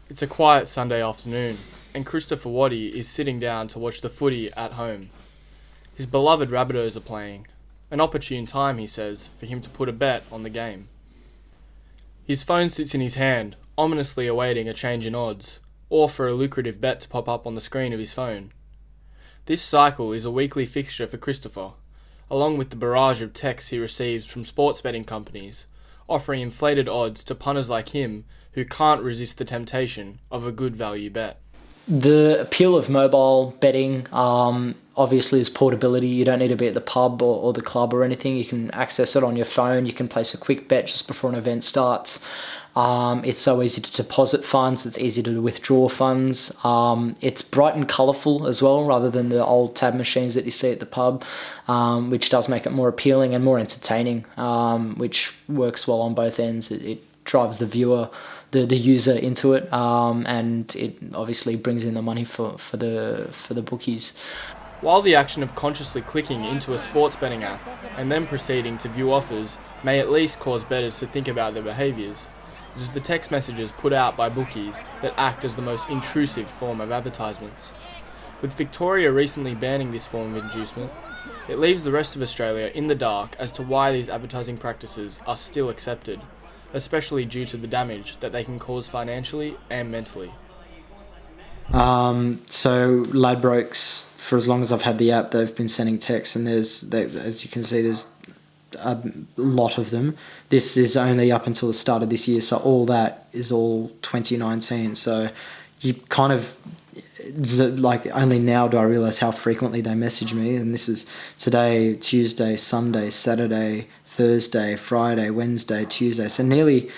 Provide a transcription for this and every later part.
It's a quiet Sunday afternoon, and Christopher Waddy is sitting down to watch the footy at home. His beloved Rabbitohs are playing. An opportune time, he says, for him to put a bet on the game. His phone sits in his hand, ominously awaiting a change in odds, or for a lucrative bet to pop up on the screen of his phone. This cycle is a weekly fixture for Christopher, along with the barrage of texts he receives from sports betting companies, offering inflated odds to punters like him who can't resist the temptation of a good value bet. The appeal of mobile betting obviously is portability. You don't need to be at the pub or the club or anything. You can access it on your phone. You can place a quick bet just before an event starts. It's so easy to deposit funds. It's easy to withdraw funds. It's bright and colourful as well, rather than the old tab machines that you see at the pub, which does make it more appealing and more entertaining, which works well on both ends. It drives the viewer, the user into it, and it obviously brings in the money for the bookies. While the action of consciously clicking into a sports betting app and then proceeding to view offers may at least cause bettors to think about their behaviours, it is the text messages put out by bookies that act as the most intrusive form of advertisements. With Victoria recently banning this form of inducement, it leaves the rest of Australia in the dark as to why these advertising practices are still accepted, especially due to the damage that they can cause financially and mentally. So Ladbrokes, for as long as I've had the app, they've been sending texts, and as you can see, there's a lot of them. This is only up until the start of this year, so all that is all 2019. So you kind of, like, only now do I realise how frequently they message me, and this is today, Tuesday, Sunday, Saturday, Thursday, Friday, Wednesday, Tuesday, so nearly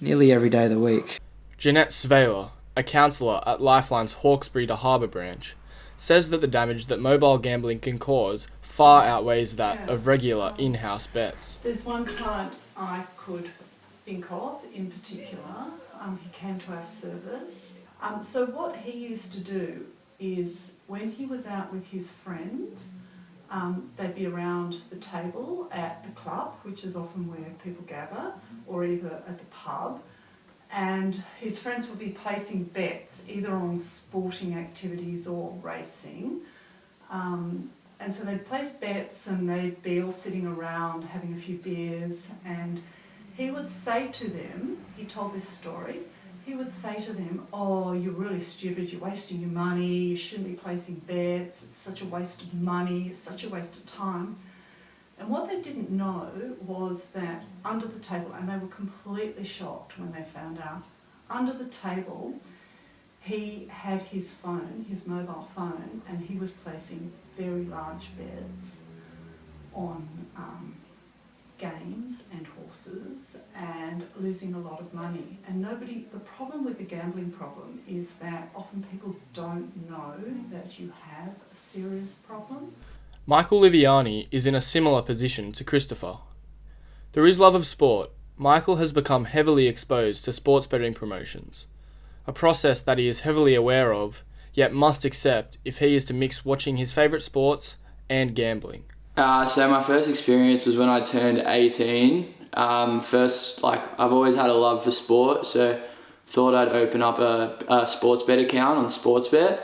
every day of the week. Jeanette Sveiler, a counsellor at Lifeline's Hawkesbury to Harbour branch, says that the damage that mobile gambling can cause far outweighs that of regular in-house bets. There's one client I could think of in particular. He came to our service. So what he used to do is when he was out with his friends, they'd be around the table at the club, which is often where people gather, or either at the pub, and his friends would be placing bets either on sporting activities or racing. And so they'd place bets and they'd be all sitting around having a few beers, and he would say to them, he told this story, he would say to them, "Oh, you're really stupid, you're wasting your money, you shouldn't be placing bets, it's such a waste of money, it's such a waste of time." And what they didn't know was that under the table, and they were completely shocked when they found out, under the table he had his phone, his mobile phone, and he was placing very large bets on games and horses and losing a lot of money. And the problem with the gambling problem is that often people don't know that you have a serious problem. Michael Liviani is in a similar position to Christopher. Through his love of sport, Michael has become heavily exposed to sports betting promotions, a process that he is heavily aware of, yet must accept if he is to mix watching his favourite sports and gambling. So my first experience was when I turned 18. I've always had a love for sport, so thought I'd open up a sports bet account on Sportsbet.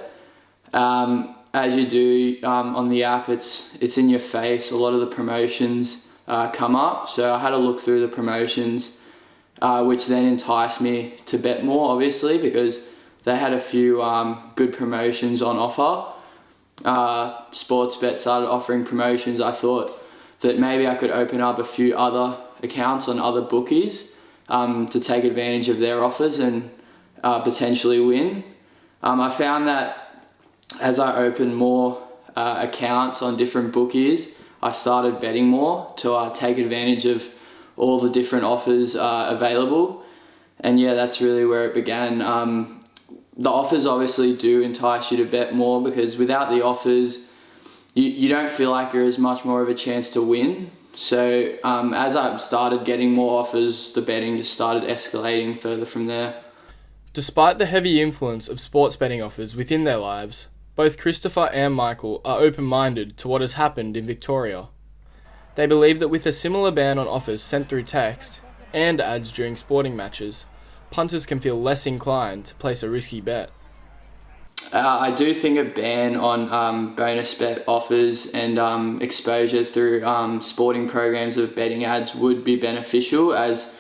As you do on the app, it's in your face. A lot of the promotions come up, so I had to look through the promotions, which then enticed me to bet more, obviously, because they had a few good promotions on offer. Sportsbet started offering promotions. I thought that maybe I could open up a few other accounts on other bookies to take advantage of their offers and potentially win. I found that as I opened more accounts on different bookies, I started betting more to take advantage of all the different offers available. And yeah, that's really where it began. The offers obviously do entice you to bet more, because without the offers, you don't feel like you're as much more of a chance to win. So as I started getting more offers, the betting just started escalating further from there. Despite the heavy influence of sports betting offers within their lives, both Christopher and Michael are open-minded to what has happened in Victoria. They believe that with a similar ban on offers sent through text and ads during sporting matches, punters can feel less inclined to place a risky bet. I do think a ban on bonus bet offers and exposure through sporting programs of betting ads would be beneficial, as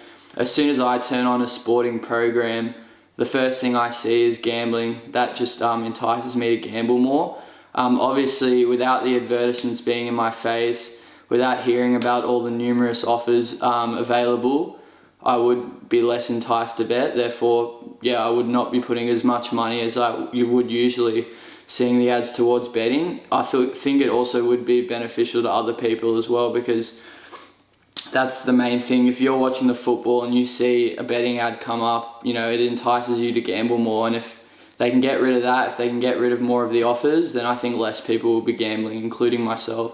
soon as I turn on a sporting program, the first thing I see is gambling. That just entices me to gamble more. Obviously, without the advertisements being in my face, without hearing about all the numerous offers available, I would be less enticed to bet. Therefore, yeah, I would not be putting as much money as you would usually seeing the ads towards betting. I think it also would be beneficial to other people as well, because that's the main thing. If you're watching the football and you see a betting ad come up, you know, it entices you to gamble more. And if they can get rid of that, if they can get rid of more of the offers, then I think less people will be gambling, including myself.